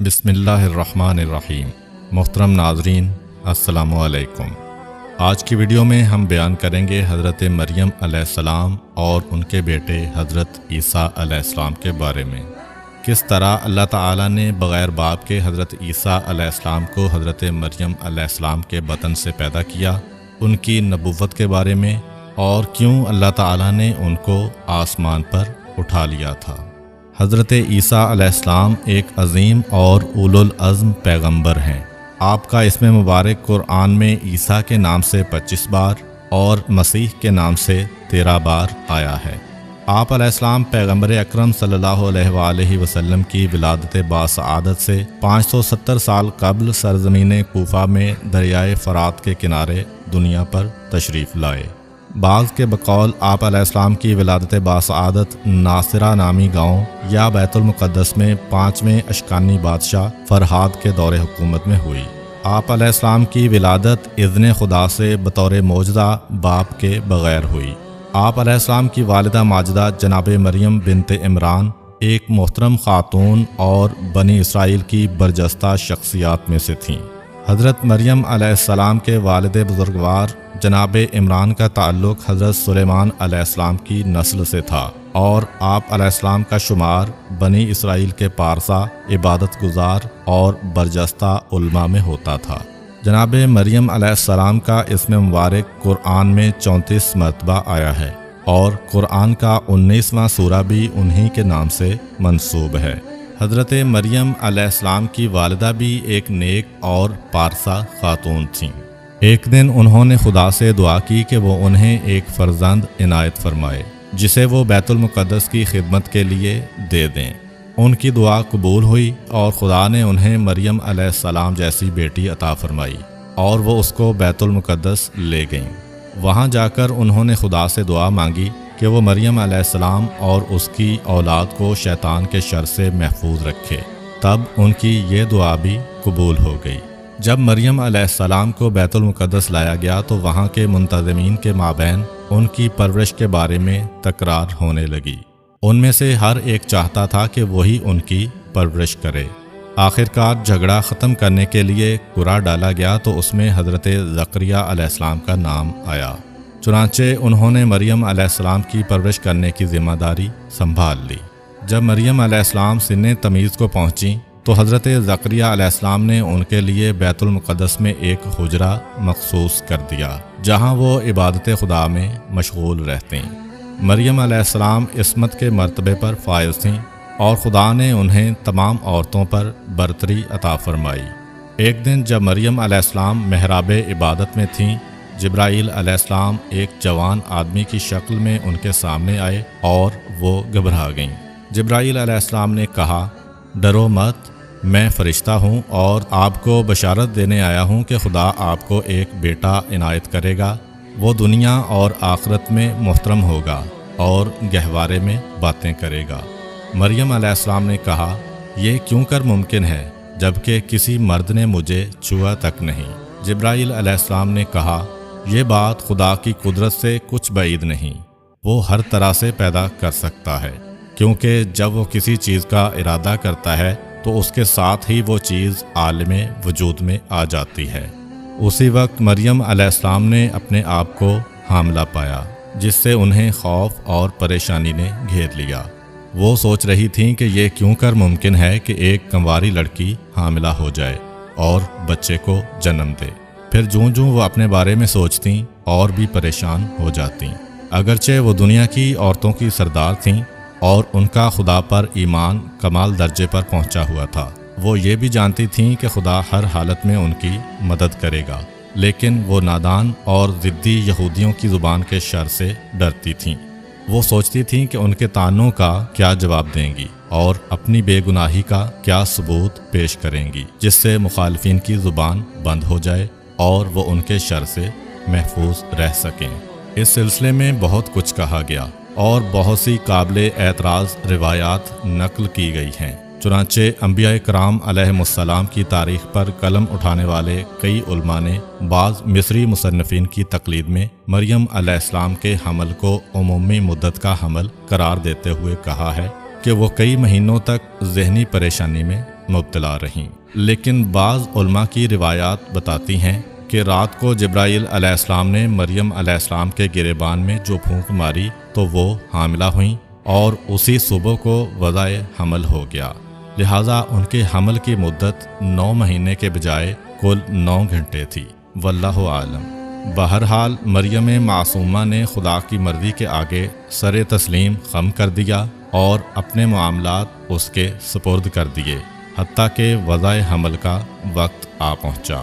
بسم اللہ الرحمن الرحیم۔ محترم ناظرین، السلام علیکم۔ آج کی ویڈیو میں ہم بیان کریں گے حضرت مریم علیہ السلام اور ان کے بیٹے حضرت عیسیٰ علیہ السلام کے بارے میں۔ کس طرح اللہ تعالیٰ نے بغیر باپ کے حضرت عیسیٰ علیہ السلام کو حضرت مریم علیہ السلام کے بطن سے پیدا کیا، ان کی نبوت کے بارے میں، اور کیوں اللہ تعالیٰ نے ان کو آسمان پر اٹھا لیا تھا۔ حضرت عیسیٰ علیہ السلام ایک عظیم اور اولو العزم پیغمبر ہیں۔ آپ کا اسم مبارک قرآن میں عیسیٰ کے نام سے 25 بار اور مسیح کے نام سے 13 بار آیا ہے۔ آپ علیہ السلام پیغمبر اکرم صلی اللہ علیہ وآلہ وسلم کی ولادت باسعادت سے 570 سال قبل سرزمین کوفہ میں دریائے فرات کے کنارے دنیا پر تشریف لائے۔ بعض کے بقول آپ علیہ السلام کی ولادت باسعادت ناصرہ نامی گاؤں یا بیت المقدس میں 5ویں اشکانی بادشاہ فرہاد کے دور حکومت میں ہوئی۔ آپ علیہ السلام کی ولادت اذن خدا سے بطور معجزہ باپ کے بغیر ہوئی۔ آپ علیہ السلام کی والدہ ماجدہ جناب مریم بنت عمران ایک محترم خاتون اور بنی اسرائیل کی برجستہ شخصیات میں سے تھیں۔ حضرت مریم علیہ السلام کے والد بزرگوار جناب عمران کا تعلق حضرت سلیمان علیہ السلام کی نسل سے تھا، اور آپ علیہ السلام کا شمار بنی اسرائیل کے پارسا، عبادت گزار اور برجستہ علماء میں ہوتا تھا۔ جناب مریم علیہ السلام کا اسم مبارک قرآن میں 34 مرتبہ آیا ہے، اور قرآن کا 19واں سورہ بھی انہی کے نام سے منسوب ہے۔ حضرت مریم علیہ السلام کی والدہ بھی ایک نیک اور پارسا خاتون تھیں۔ ایک دن انہوں نے خدا سے دعا کی کہ وہ انہیں ایک فرزند عنایت فرمائے جسے وہ بیت المقدس کی خدمت کے لیے دے دیں۔ ان کی دعا قبول ہوئی اور خدا نے انہیں مریم علیہ السلام جیسی بیٹی عطا فرمائی، اور وہ اس کو بیت المقدس لے گئیں۔ وہاں جا کر انہوں نے خدا سے دعا مانگی کہ وہ مریم علیہ السلام اور اس کی اولاد کو شیطان کے شر سے محفوظ رکھے۔ تب ان کی یہ دعا بھی قبول ہو گئی۔ جب مریم علیہ السلام کو بیت المقدس لایا گیا تو وہاں کے منتظمین کے مابین ان کی پرورش کے بارے میں تکرار ہونے لگی۔ ان میں سے ہر ایک چاہتا تھا کہ وہی ان کی پرورش کرے۔ آخرکار جھگڑا ختم کرنے کے لیے قرعہ ڈالا گیا تو اس میں حضرت زکریا علیہ السلام کا نام آیا۔ چنانچہ انہوں نے مریم علیہ السلام کی پرورش کرنے کی ذمہ داری سنبھال لی۔ جب مریم علیہ السلام سن تمیز کو پہنچیں تو حضرت زکریا علیہ السلام نے ان کے لیے بیت المقدس میں ایک حجرہ مخصوص کر دیا جہاں وہ عبادت خدا میں مشغول رہتے ہیں۔ مریم علیہ السلام عصمت کے مرتبے پر فائز تھیں، اور خدا نے انہیں تمام عورتوں پر برتری عطا فرمائی۔ ایک دن جب مریم علیہ السلام محراب عبادت میں تھیں، جبرائیل علیہ السلام ایک جوان آدمی کی شکل میں ان کے سامنے آئے اور وہ گھبرا گئیں۔ جبرائیل علیہ السلام نے کہا، ڈرو مت، میں فرشتہ ہوں اور آپ کو بشارت دینے آیا ہوں کہ خدا آپ کو ایک بیٹا عنایت کرے گا۔ وہ دنیا اور آخرت میں محترم ہوگا اور گہوارے میں باتیں کرے گا۔ مریم علیہ السلام نے کہا، یہ کیوں کر ممکن ہے جبکہ کسی مرد نے مجھے چھوا تک نہیں۔ جبرائیل علیہ السلام نے کہا، یہ بات خدا کی قدرت سے کچھ بعید نہیں، وہ ہر طرح سے پیدا کر سکتا ہے، کیونکہ جب وہ کسی چیز کا ارادہ کرتا ہے تو اس کے ساتھ ہی وہ چیز عالم وجود میں آ جاتی ہے۔ اسی وقت مریم علیہ السلام نے اپنے آپ کو حاملہ پایا، جس سے انہیں خوف اور پریشانی نے گھیر لیا۔ وہ سوچ رہی تھیں کہ یہ کیوں کر ممکن ہے کہ ایک کنواری لڑکی حاملہ ہو جائے اور بچے کو جنم دے۔ پھر جوں جوں وہ اپنے بارے میں سوچتیں اور بھی پریشان ہو جاتیں۔ اگرچہ وہ دنیا کی عورتوں کی سردار تھیں اور ان کا خدا پر ایمان کمال درجے پر پہنچا ہوا تھا، وہ یہ بھی جانتی تھیں کہ خدا ہر حالت میں ان کی مدد کرے گا، لیکن وہ نادان اور ضدی یہودیوں کی زبان کے شر سے ڈرتی تھیں۔ وہ سوچتی تھیں کہ ان کے طعنوں کا کیا جواب دیں گی اور اپنی بے گناہی کا کیا ثبوت پیش کریں گی، جس سے مخالفین کی زبان بند ہو جائے اور وہ ان کے شر سے محفوظ رہ سکیں۔ اس سلسلے میں بہت کچھ کہا گیا اور بہت سی قابل اعتراض روایات نقل کی گئی ہیں۔ چنانچہ انبیاء کرام علیہم السلام کی تاریخ پر قلم اٹھانے والے کئی علماء نے بعض مصری مصنفین کی تقلید میں مریم علیہ السلام کے حمل کو عمومی مدت کا حمل قرار دیتے ہوئے کہا ہے کہ وہ کئی مہینوں تک ذہنی پریشانی میں مبتلا رہیں۔ لیکن بعض علماء کی روایات بتاتی ہیں کہ رات کو جبرائیل علیہ السلام نے مریم علیہ السلام کے گریبان میں جو پھونک ماری تو وہ حاملہ ہوئیں اور اسی صبح کو وضع حمل ہو گیا، لہٰذا ان کے حمل کی مدت 9 مہینے کے بجائے کل 9 گھنٹے تھی، واللہ عالم۔ بہرحال مریم معصومہ نے خدا کی مرضی کے آگے سر تسلیم خم کر دیا اور اپنے معاملات اس کے سپرد کر دیے، حتیٰ کہ وضع حمل کا وقت آ پہنچا۔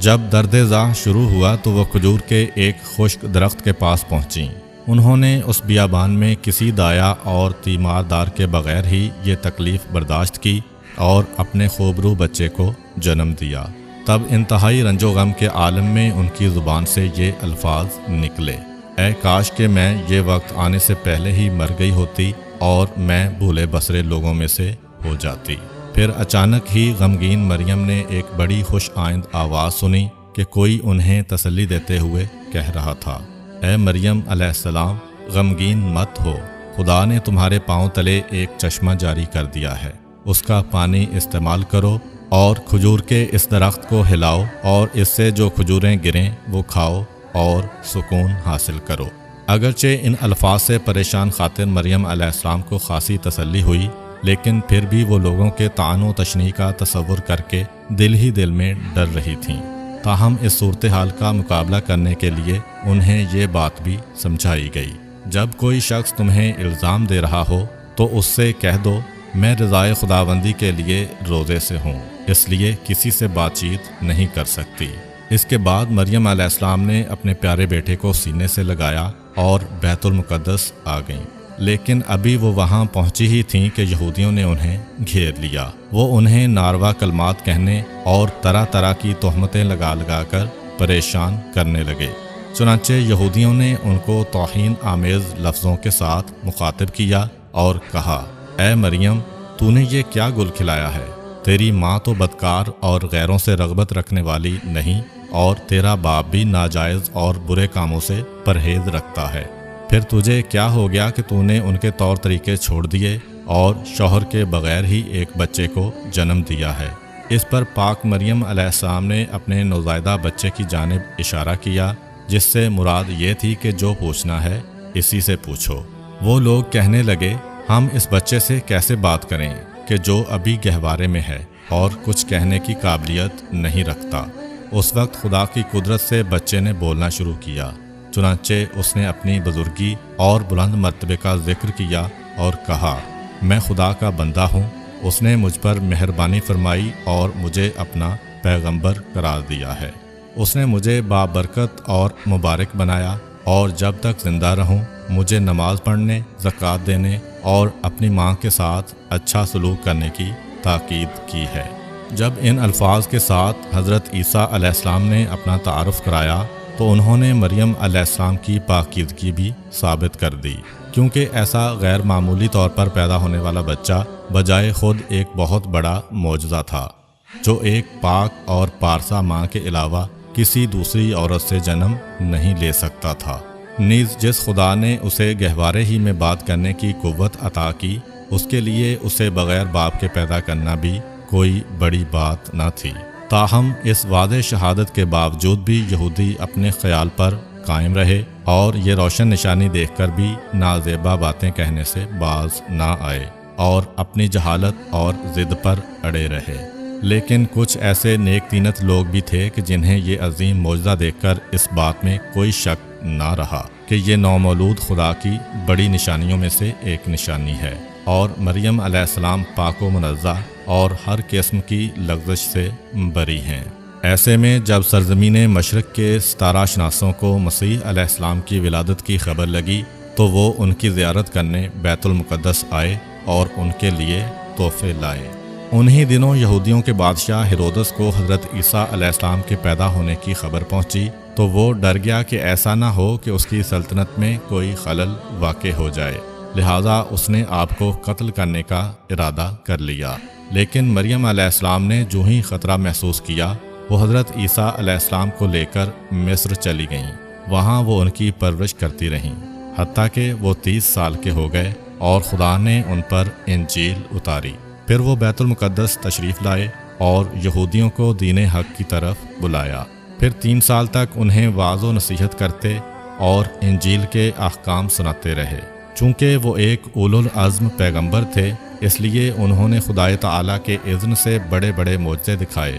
جب درد زاہ شروع ہوا تو وہ کھجور کے ایک خشک درخت کے پاس پہنچیں۔ انہوں نے اس بیابان میں کسی دایا اور تیمار دار کے بغیر ہی یہ تکلیف برداشت کی اور اپنے خوبرو بچے کو جنم دیا۔ تب انتہائی رنج و غم کے عالم میں ان کی زبان سے یہ الفاظ نکلے، اے کاش کہ میں یہ وقت آنے سے پہلے ہی مر گئی ہوتی اور میں بھولے بسرے لوگوں میں سے ہو جاتی۔ پھر اچانک ہی غمگین مریم نے ایک بڑی خوش آئند آواز سنی کہ کوئی انہیں تسلی دیتے ہوئے کہہ رہا تھا، اے مریم علیہ السلام، غمگین مت ہو، خدا نے تمہارے پاؤں تلے ایک چشمہ جاری کر دیا ہے، اس کا پانی استعمال کرو اور کھجور کے اس درخت کو ہلاؤ اور اس سے جو کھجوریں گریں وہ کھاؤ اور سکون حاصل کرو۔ اگرچہ ان الفاظ سے پریشان خاطر مریم علیہ السلام کو خاصی تسلی ہوئی، لیکن پھر بھی وہ لوگوں کے طعن و تشنیع کا تصور کر کے دل ہی دل میں ڈر رہی تھیں۔ تاہم اس صورتحال کا مقابلہ کرنے کے لیے انہیں یہ بات بھی سمجھائی گئی، جب کوئی شخص تمہیں الزام دے رہا ہو تو اس سے کہہ دو میں رضائے خداوندی کے لیے روزے سے ہوں، اس لیے کسی سے بات چیت نہیں کر سکتی۔ اس کے بعد مریم علیہ السلام نے اپنے پیارے بیٹے کو سینے سے لگایا اور بیت المقدس آ گئیں، لیکن ابھی وہ وہاں پہنچی ہی تھیں کہ یہودیوں نے انہیں گھیر لیا۔ وہ انہیں ناروا کلمات کہنے اور طرح طرح کی تہمتیں لگا کر پریشان کرنے لگے۔ چنانچہ یہودیوں نے ان کو توہین آمیز لفظوں کے ساتھ مخاطب کیا اور کہا، اے مریم، تو نے یہ کیا گل کھلایا ہے؟ تیری ماں تو بدکار اور غیروں سے رغبت رکھنے والی نہیں، اور تیرا باپ بھی ناجائز اور برے کاموں سے پرہیز رکھتا ہے۔ پھر تجھے کیا ہو گیا کہ تو نے ان کے طور طریقے چھوڑ دیے اور شوہر کے بغیر ہی ایک بچے کو جنم دیا ہے؟ اس پر پاک مریم علیہ السلام نے اپنے نوزائیدہ بچے کی جانب اشارہ کیا، جس سے مراد یہ تھی کہ جو پوچھنا ہے اسی سے پوچھو۔ وہ لوگ کہنے لگے، ہم اس بچے سے کیسے بات کریں کہ جو ابھی گہوارے میں ہے اور کچھ کہنے کی قابلیت نہیں رکھتا؟ اس وقت خدا کی قدرت سے بچے نے بولنا شروع کیا، چنانچہ اس نے اپنی بزرگی اور بلند مرتبے کا ذکر کیا اور کہا، میں خدا کا بندہ ہوں، اس نے مجھ پر مہربانی فرمائی اور مجھے اپنا پیغمبر قرار دیا ہے۔ اس نے مجھے بابرکت اور مبارک بنایا اور جب تک زندہ رہوں مجھے نماز پڑھنے، زکوٰۃ دینے اور اپنی ماں کے ساتھ اچھا سلوک کرنے کی تاکید کی ہے۔ جب ان الفاظ کے ساتھ حضرت عیسیٰ علیہ السلام نے اپنا تعارف کرایا تو انہوں نے مریم علیہ السلام کی پاکیزگی بھی ثابت کر دی، کیونکہ ایسا غیر معمولی طور پر پیدا ہونے والا بچہ بجائے خود ایک بہت بڑا معجزہ تھا، جو ایک پاک اور پارسا ماں کے علاوہ کسی دوسری عورت سے جنم نہیں لے سکتا تھا۔ نیز جس خدا نے اسے گہوارے ہی میں بات کرنے کی قوت عطا کی، اس کے لیے اسے بغیر باپ کے پیدا کرنا بھی کوئی بڑی بات نہ تھی۔ تاہم اس واضح شہادت کے باوجود بھی یہودی اپنے خیال پر قائم رہے اور یہ روشن نشانی دیکھ کر بھی نازیبا باتیں کہنے سے باز نہ آئے اور اپنی جہالت اور ضد پر اڑے رہے۔ لیکن کچھ ایسے نیک تینت لوگ بھی تھے کہ جنہیں یہ عظیم معجزہ دیکھ کر اس بات میں کوئی شک نہ رہا کہ یہ نومولود خدا کی بڑی نشانیوں میں سے ایک نشانی ہے اور مریم علیہ السلام پاک و منزہ اور ہر قسم کی لغزش سے بری ہیں۔ ایسے میں جب سرزمین مشرق کے ستارہ شناسوں کو مسیح علیہ السلام کی ولادت کی خبر لگی تو وہ ان کی زیارت کرنے بیت المقدس آئے اور ان کے لیے تحفے لائے۔ انہی دنوں یہودیوں کے بادشاہ ہیرودس کو حضرت عیسیٰ علیہ السلام کے پیدا ہونے کی خبر پہنچی تو وہ ڈر گیا کہ ایسا نہ ہو کہ اس کی سلطنت میں کوئی خلل واقع ہو جائے، لہٰذا اس نے آپ کو قتل کرنے کا ارادہ کر لیا۔ لیکن مریم علیہ السلام نے جو ہی خطرہ محسوس کیا وہ حضرت عیسیٰ علیہ السلام کو لے کر مصر چلی گئیں۔ وہاں وہ ان کی پرورش کرتی رہیں حتیٰ کہ وہ 30 سال کے ہو گئے اور خدا نے ان پر انجیل اتاری۔ پھر وہ بیت المقدس تشریف لائے اور یہودیوں کو دین حق کی طرف بلایا۔ پھر 3 سال تک انہیں وعظ و نصیحت کرتے اور انجیل کے احکام سناتے رہے۔ چونکہ وہ ایک اولو العزم پیغمبر تھے، اس لیے انہوں نے خدائے تعالیٰ کے اذن سے بڑے بڑے معجزے دکھائے،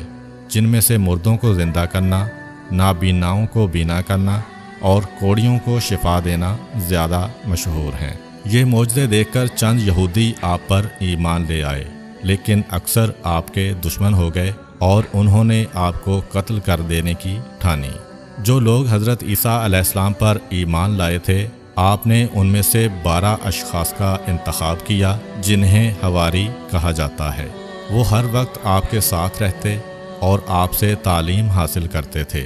جن میں سے مردوں کو زندہ کرنا، نابیناؤں کو بینا کرنا اور کوڑیوں کو شفا دینا زیادہ مشہور ہیں۔ یہ معجزے دیکھ کر چند یہودی آپ پر ایمان لے آئے، لیکن اکثر آپ کے دشمن ہو گئے اور انہوں نے آپ کو قتل کر دینے کی ٹھانی۔ جو لوگ حضرت عیسیٰ علیہ السلام پر ایمان لائے تھے، آپ نے ان میں سے 12 اشخاص کا انتخاب کیا جنہیں حواری کہا جاتا ہے۔ وہ ہر وقت آپ کے ساتھ رہتے اور آپ سے تعلیم حاصل کرتے تھے،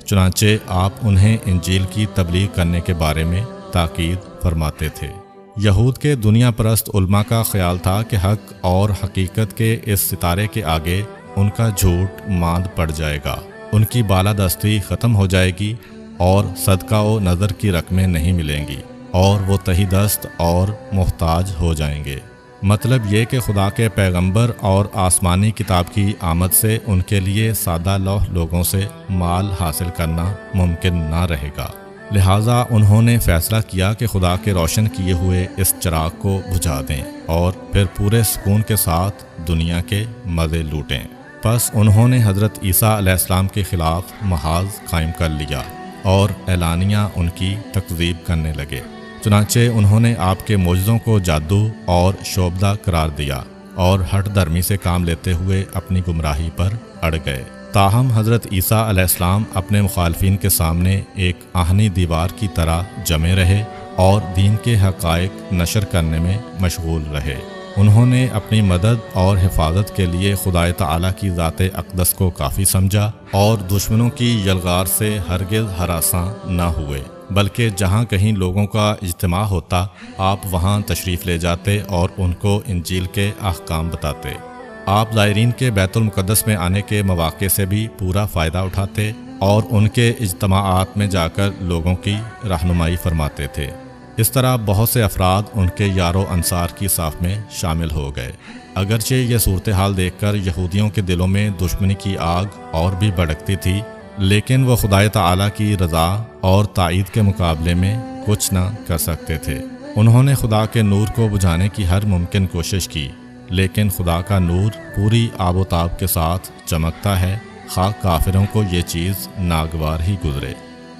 چنانچہ آپ انہیں انجیل کی تبلیغ کرنے کے بارے میں تاکید فرماتے تھے۔ یہود کے دنیا پرست علماء کا خیال تھا کہ حق اور حقیقت کے اس ستارے کے آگے ان کا جھوٹ ماند پڑ جائے گا، ان کی بالادستی ختم ہو جائے گی اور صدقہ و نظر کی رقمیں نہیں ملیں گی اور وہ تہی دست اور محتاج ہو جائیں گے۔ مطلب یہ کہ خدا کے پیغمبر اور آسمانی کتاب کی آمد سے ان کے لیے سادہ لوح لوگوں سے مال حاصل کرنا ممکن نہ رہے گا۔ لہٰذا انہوں نے فیصلہ کیا کہ خدا کے روشن کیے ہوئے اس چراغ کو بجھا دیں اور پھر پورے سکون کے ساتھ دنیا کے مزے لوٹیں۔ پس انہوں نے حضرت عیسیٰ علیہ السلام کے خلاف محاذ قائم کر لیا اور اعلانیہ ان کی تکذیب کرنے لگے۔ چنانچہ انہوں نے آپ کے معجزوں کو جادو اور شعبدہ قرار دیا اور ہٹ درمی سے کام لیتے ہوئے اپنی گمراہی پر اڑ گئے۔ تاہم حضرت عیسیٰ علیہ السلام اپنے مخالفین کے سامنے ایک آہنی دیوار کی طرح جمے رہے اور دین کے حقائق نشر کرنے میں مشغول رہے۔ انہوں نے اپنی مدد اور حفاظت کے لیے خدائے تعالیٰ کی ذات اقدس کو کافی سمجھا اور دشمنوں کی یلغار سے ہرگز ہراساں نہ ہوئے، بلکہ جہاں کہیں لوگوں کا اجتماع ہوتا آپ وہاں تشریف لے جاتے اور ان کو انجیل کے احکام بتاتے۔ آپ زائرین کے بیت المقدس میں آنے کے مواقع سے بھی پورا فائدہ اٹھاتے اور ان کے اجتماعات میں جا کر لوگوں کی رہنمائی فرماتے تھے۔ اس طرح بہت سے افراد ان کے یار و انصار کی صف میں شامل ہو گئے۔ اگرچہ یہ صورتحال دیکھ کر یہودیوں کے دلوں میں دشمنی کی آگ اور بھی بھڑکتی تھی، لیکن وہ خدائے تعالیٰ کی رضا اور تائید کے مقابلے میں کچھ نہ کر سکتے تھے۔ انہوں نے خدا کے نور کو بجھانے کی ہر ممکن کوشش کی، لیکن خدا کا نور پوری آب و تاب کے ساتھ چمکتا ہے، خواہ کافروں کو یہ چیز ناگوار ہی گزرے۔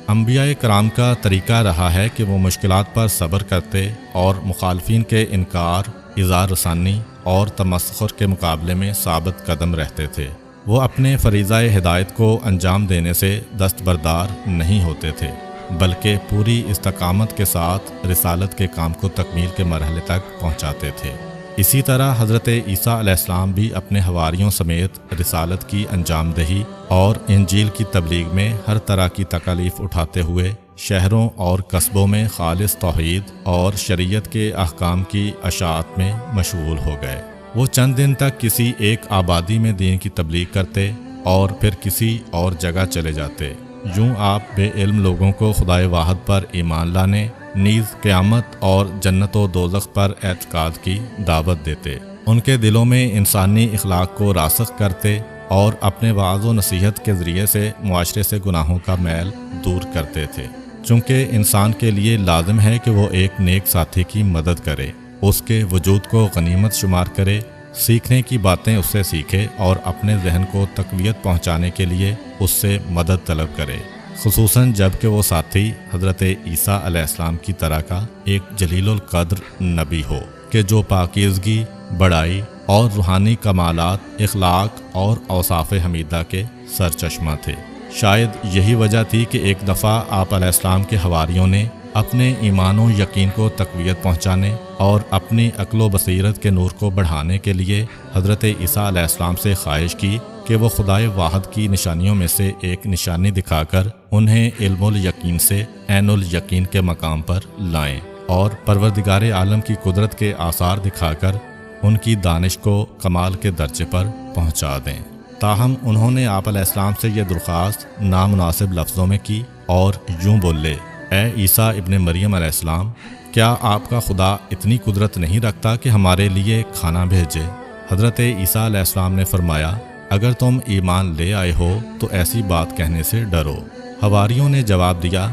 انبیاء کرام کا طریقہ رہا ہے کہ وہ مشکلات پر صبر کرتے اور مخالفین کے انکار، اظہار رسانی اور تمسخر کے مقابلے میں ثابت قدم رہتے تھے۔ وہ اپنے فریضہ ہدایت کو انجام دینے سے دستبردار نہیں ہوتے تھے، بلکہ پوری استقامت کے ساتھ رسالت کے کام کو تکمیل کے مرحلے تک پہنچاتے تھے۔ اسی طرح حضرت عیسیٰ علیہ السلام بھی اپنے حواریوں سمیت رسالت کی انجام دہی اور انجیل کی تبلیغ میں ہر طرح کی تکالیف اٹھاتے ہوئے شہروں اور قصبوں میں خالص توحید اور شریعت کے احکام کی اشاعت میں مشغول ہو گئے۔ وہ چند دن تک کسی ایک آبادی میں دین کی تبلیغ کرتے اور پھر کسی اور جگہ چلے جاتے۔ یوں آپ بے علم لوگوں کو خدائے واحد پر ایمان لانے، نیز قیامت اور جنت و دوزخ پر اعتقاد کی دعوت دیتے۔ ان کے دلوں میں انسانی اخلاق کو راسخ کرتے اور اپنے وعظ و نصیحت کے ذریعے سے معاشرے سے گناہوں کا میل دور کرتے تھے۔ چونکہ انسان کے لیے لازم ہے کہ وہ ایک نیک ساتھی کی مدد کرے، اس کے وجود کو غنیمت شمار کرے، سیکھنے کی باتیں اس سے سیکھے اور اپنے ذہن کو تقویت پہنچانے کے لیے اس سے مدد طلب کرے، خصوصاً جب کہ وہ ساتھی حضرت عیسیٰ علیہ السلام کی طرح کا ایک جلیل القدر نبی ہو کہ جو پاکیزگی، بڑائی اور روحانی کمالات، اخلاق اور اوصاف حمیدہ کے سرچشمہ تھے۔ شاید یہی وجہ تھی کہ ایک دفعہ آپ علیہ السلام کے حواریوں نے اپنے ایمان و یقین کو تقویت پہنچانے اور اپنی عقل و بصیرت کے نور کو بڑھانے کے لیے حضرت عیسیٰ علیہ السلام سے خواہش کی کہ وہ خدائے واحد کی نشانیوں میں سے ایک نشانی دکھا کر انہیں علم الیقین سے عین الیقین کے مقام پر لائیں اور پروردگار عالم کی قدرت کے آثار دکھا کر ان کی دانش کو کمال کے درجے پر پہنچا دیں۔ تاہم انہوں نے آپ علیہ السلام سے یہ درخواست نامناسب لفظوں میں کی اور یوں بولے: اے عیسیٰ ابن مریم علیہ السلام، کیا آپ کا خدا اتنی قدرت نہیں رکھتا کہ ہمارے لیے کھانا بھیجے؟ حضرت عیسیٰ علیہ السلام نے فرمایا اگر تم ایمان لے آئے ہو تو ایسی بات کہنے سے ڈرو۔ حواریوں نے جواب دیا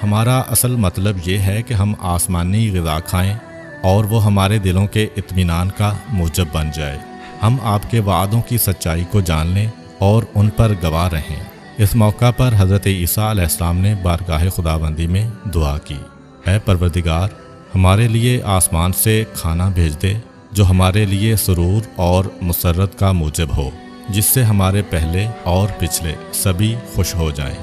ہمارا اصل مطلب یہ ہے کہ ہم آسمانی غذا کھائیں اور وہ ہمارے دلوں کے اطمینان کا موجب بن جائے، ہم آپ کے وعدوں کی سچائی کو جان لیں اور ان پر گواہ رہیں۔ اس موقع پر حضرت عیسیٰ علیہ السلام نے بارگاہ خداوندی میں دعا کی، اے پروردگار ہمارے لیے آسمان سے کھانا بھیج دے جو ہمارے لیے سرور اور مسرت کا موجب ہو، جس سے ہمارے پہلے اور پچھلے سبھی خوش ہو جائیں۔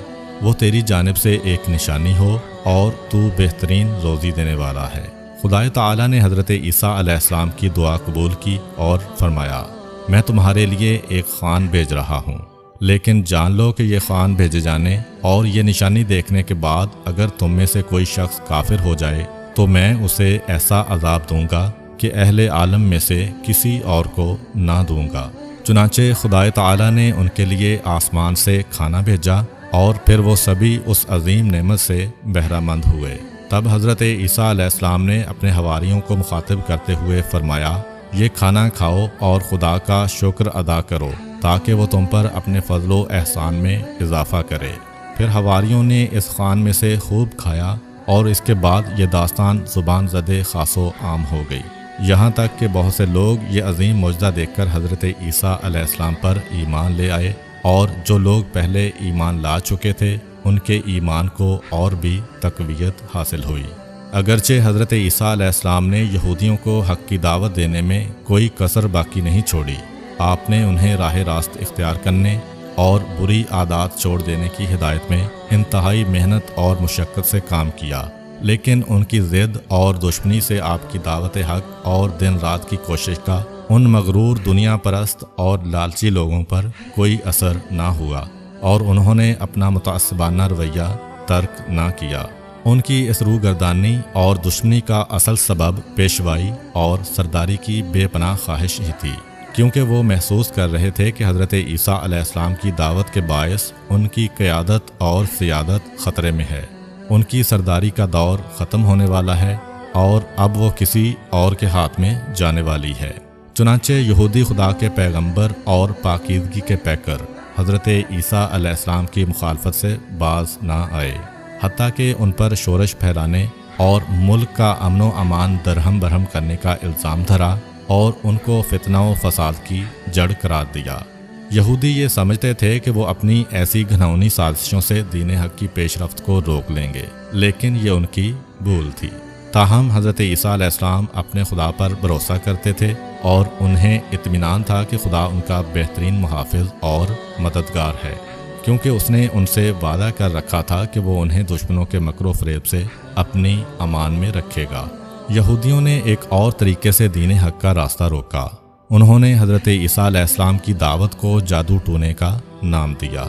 وہ تیری جانب سے ایک نشانی ہو اور تو بہترین روزی دینے والا ہے۔ خدا تعالیٰ نے حضرت عیسیٰ علیہ السلام کی دعا قبول کی اور فرمایا میں تمہارے لیے ایک خوان بھیج رہا ہوں، لیکن جان لو کہ یہ خوان بھیجے جانے اور یہ نشانی دیکھنے کے بعد اگر تم میں سے کوئی شخص کافر ہو جائے تو میں اسے ایسا عذاب دوں گا کہ اہل عالم میں سے کسی اور کو نہ دوں گا۔ چنانچہ خدا تعالیٰ نے ان کے لیے آسمان سے کھانا بھیجا اور پھر وہ سبھی اس عظیم نعمت سے بہرہ مند ہوئے۔ تب حضرت عیسیٰ علیہ السلام نے اپنے حواریوں کو مخاطب کرتے ہوئے فرمایا یہ کھانا کھاؤ اور خدا کا شکر ادا کرو تاکہ وہ تم پر اپنے فضل و احسان میں اضافہ کرے۔ پھر حواریوں نے اس خوان میں سے خوب کھایا اور اس کے بعد یہ داستان زبان زدے خاص و عام ہو گئی، یہاں تک کہ بہت سے لوگ یہ عظیم معجزہ دیکھ کر حضرت عیسیٰ علیہ السلام پر ایمان لے آئے، اور جو لوگ پہلے ایمان لا چکے تھے ان کے ایمان کو اور بھی تقویت حاصل ہوئی۔ اگرچہ حضرت عیسیٰ علیہ السلام نے یہودیوں کو حق کی دعوت دینے میں کوئی کسر باقی نہیں چھوڑی، آپ نے انہیں راہ راست اختیار کرنے اور بری عادات چھوڑ دینے کی ہدایت میں انتہائی محنت اور مشقت سے کام کیا، لیکن ان کی ضد اور دشمنی سے آپ کی دعوت حق اور دن رات کی کوشش کا ان مغرور دنیا پرست اور لالچی لوگوں پر کوئی اثر نہ ہوا اور انہوں نے اپنا متعصبانہ رویہ ترک نہ کیا۔ ان کی اس روگردانی اور دشمنی کا اصل سبب پیشوائی اور سرداری کی بے پناہ خواہش ہی تھی، کیونکہ وہ محسوس کر رہے تھے کہ حضرت عیسیٰ علیہ السلام کی دعوت کے باعث ان کی قیادت اور سیادت خطرے میں ہے، ان کی سرداری کا دور ختم ہونے والا ہے اور اب وہ کسی اور کے ہاتھ میں جانے والی ہے۔ چنانچہ یہودی خدا کے پیغمبر اور پاکیزگی کے پیکر حضرت عیسیٰ علیہ السلام کی مخالفت سے باز نہ آئے، حتیٰ کہ ان پر شورش پھیلانے اور ملک کا امن و امان درہم برہم کرنے کا الزام دھرا اور ان کو فتنہ و فساد کی جڑ قرار دیا۔ یہودی یہ سمجھتے تھے کہ وہ اپنی ایسی گھناؤنی سازشوں سے دین حق کی پیش رفت کو روک لیں گے، لیکن یہ ان کی بھول تھی۔ تاہم حضرت عیسیٰ علیہ السلام اپنے خدا پر بھروسہ کرتے تھے اور انہیں اطمینان تھا کہ خدا ان کا بہترین محافظ اور مددگار ہے، کیونکہ اس نے ان سے وعدہ کر رکھا تھا کہ وہ انہیں دشمنوں کے مکر و فریب سے اپنی امان میں رکھے گا۔ یہودیوں نے ایک اور طریقے سے دین حق کا راستہ روکا، انہوں نے حضرت عیسیٰ علیہ السلام کی دعوت کو جادو ٹونے کا نام دیا۔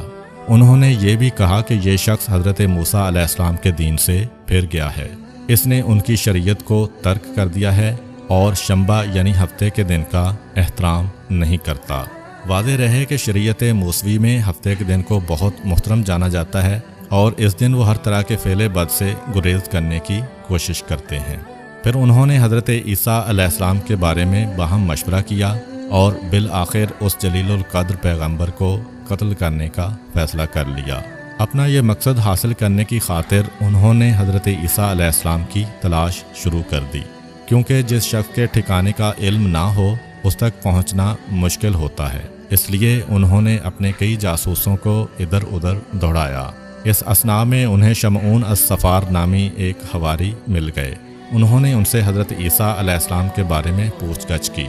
انہوں نے یہ بھی کہا کہ یہ شخص حضرت موسیٰ علیہ السلام کے دین سے پھر گیا ہے، اس نے ان کی شریعت کو ترک کر دیا ہے اور شنبہ یعنی ہفتے کے دن کا احترام نہیں کرتا۔ واضح رہے کہ شریعت موسوی میں ہفتے کے دن کو بہت محترم جانا جاتا ہے اور اس دن وہ ہر طرح کے فعل بد سے گریز کرنے کی کوشش کرتے ہیں۔ پھر انہوں نے حضرت عیسیٰ علیہ السلام کے بارے میں باہم مشورہ کیا اور بالآخر اس جلیل القدر پیغمبر کو قتل کرنے کا فیصلہ کر لیا۔ اپنا یہ مقصد حاصل کرنے کی خاطر انہوں نے حضرت عیسیٰ علیہ السلام کی تلاش شروع کر دی، کیونکہ جس شخص کے ٹھکانے کا علم نہ ہو اس تک پہنچنا مشکل ہوتا ہے، اس لیے انہوں نے اپنے کئی جاسوسوں کو ادھر ادھر دوڑایا۔ اس اثناء میں انہیں شمعون الصفار نامی ایک حواری مل گئے۔ انہوں نے ان سے حضرت عیسیٰ علیہ السلام کے بارے میں پوچھ گچھ کی،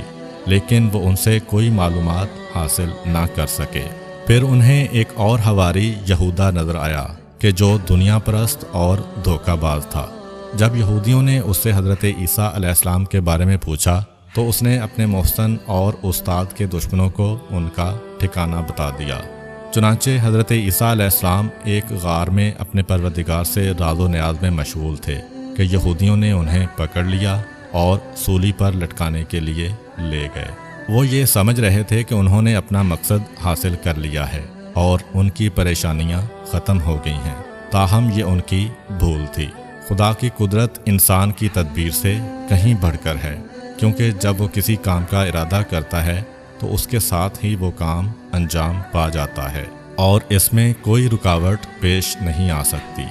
لیکن وہ ان سے کوئی معلومات حاصل نہ کر سکے۔ پھر انہیں ایک اور حواری یہودا نظر آیا کہ جو دنیا پرست اور دھوکہ باز تھا۔ جب یہودیوں نے اس سے حضرت عیسیٰ علیہ السلام کے بارے میں پوچھا تو اس نے اپنے محسن اور استاد کے دشمنوں کو ان کا ٹھکانہ بتا دیا۔ چنانچہ حضرت عیسیٰ علیہ السلام ایک غار میں اپنے پروردگار سے راز و نیاز میں مشغول تھے کہ یہودیوں نے انہیں پکڑ لیا اور سولی پر لٹکانے کے لیے لے گئے۔ وہ یہ سمجھ رہے تھے کہ انہوں نے اپنا مقصد حاصل کر لیا ہے اور ان کی پریشانیاں ختم ہو گئی ہیں، تاہم یہ ان کی بھول تھی۔ خدا کی قدرت انسان کی تدبیر سے کہیں بڑھ کر ہے، کیونکہ جب وہ کسی کام کا ارادہ کرتا ہے تو اس کے ساتھ ہی وہ کام انجام پا جاتا ہے اور اس میں کوئی رکاوٹ پیش نہیں آ سکتی۔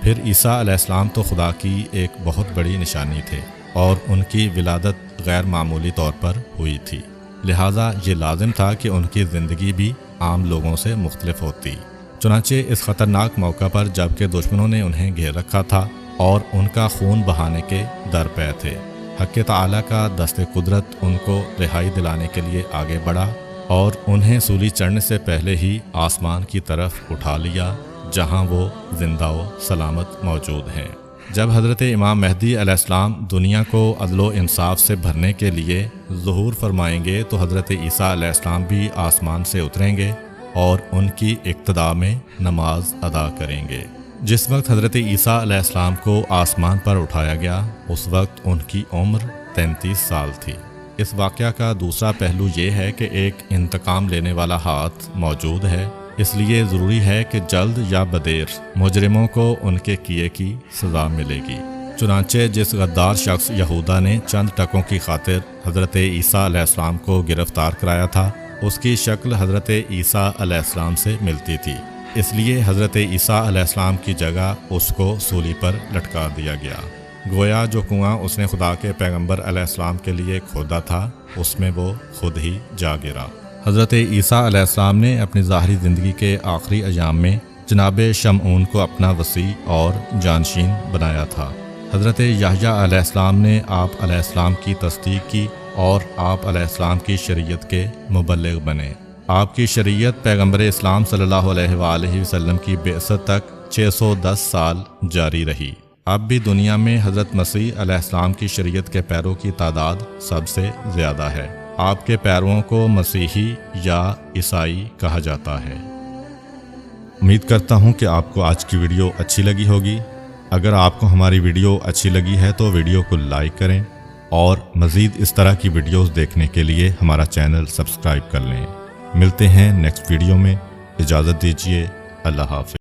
پھر عیسیٰ علیہ السلام تو خدا کی ایک بہت بڑی نشانی تھے اور ان کی ولادت غیر معمولی طور پر ہوئی تھی، لہٰذا یہ لازم تھا کہ ان کی زندگی بھی عام لوگوں سے مختلف ہوتی۔ چنانچہ اس خطرناک موقع پر جب کہ دشمنوں نے انہیں گھیر رکھا تھا اور ان کا خون بہانے کے درپے تھے، حق تعالیٰ کا دست قدرت ان کو رہائی دلانے کے لیے آگے بڑھا اور انہیں سولی چڑھنے سے پہلے ہی آسمان کی طرف اٹھا لیا جہاں وہ زندہ و سلامت موجود ہیں۔ جب حضرت امام مہدی علیہ السلام دنیا کو عدل و انصاف سے بھرنے کے لیے ظہور فرمائیں گے تو حضرت عیسیٰ علیہ السلام بھی آسمان سے اتریں گے اور ان کی اقتداء میں نماز ادا کریں گے۔ جس وقت حضرت عیسیٰ علیہ السلام کو آسمان پر اٹھایا گیا اس وقت ان کی عمر 33 سال تھی۔ اس واقعہ کا دوسرا پہلو یہ ہے کہ ایک انتقام لینے والا ہاتھ موجود ہے، اس لیے ضروری ہے کہ جلد یا بدیر مجرموں کو ان کے کیے کی سزا ملے گی۔ چنانچہ جس غدار شخص یہودا نے چند ٹکوں کی خاطر حضرت عیسیٰ علیہ السلام کو گرفتار کرایا تھا، اس کی شکل حضرت عیسیٰ علیہ السلام سے ملتی تھی، اس لیے حضرت عیسیٰ علیہ السلام کی جگہ اس کو سولی پر لٹکا دیا گیا۔ گویا جو کنواں اس نے خدا کے پیغمبر علیہ السلام کے لیے کھودا تھا اس میں وہ خود ہی جا گرا۔ حضرت عیسیٰ علیہ السلام نے اپنی ظاہری زندگی کے آخری ایام میں جناب شمعون کو اپنا وصی اور جانشین بنایا تھا۔ حضرت یحییٰ علیہ السلام نے آپ علیہ السلام کی تصدیق کی اور آپ علیہ السلام کی شریعت کے مبلغ بنے۔ آپ کی شریعت پیغمبر اسلام صلی اللہ علیہ وآلہ وسلم کی بعثت تک 610 سال جاری رہی۔ اب بھی دنیا میں حضرت مسیح علیہ السلام کی شریعت کے پیروں کی تعداد سب سے زیادہ ہے۔ آپ کے پیرووں کو مسیحی یا عیسائی کہا جاتا ہے۔ امید کرتا ہوں کہ آپ کو آج کی ویڈیو اچھی لگی ہوگی۔ اگر آپ کو ہماری ویڈیو اچھی لگی ہے تو ویڈیو کو لائک کریں اور مزید اس طرح کی ویڈیوز دیکھنے کے لیے ہمارا چینل سبسکرائب کر لیں۔ ملتے ہیں نیکسٹ ویڈیو میں، اجازت دیجیے، اللہ حافظ۔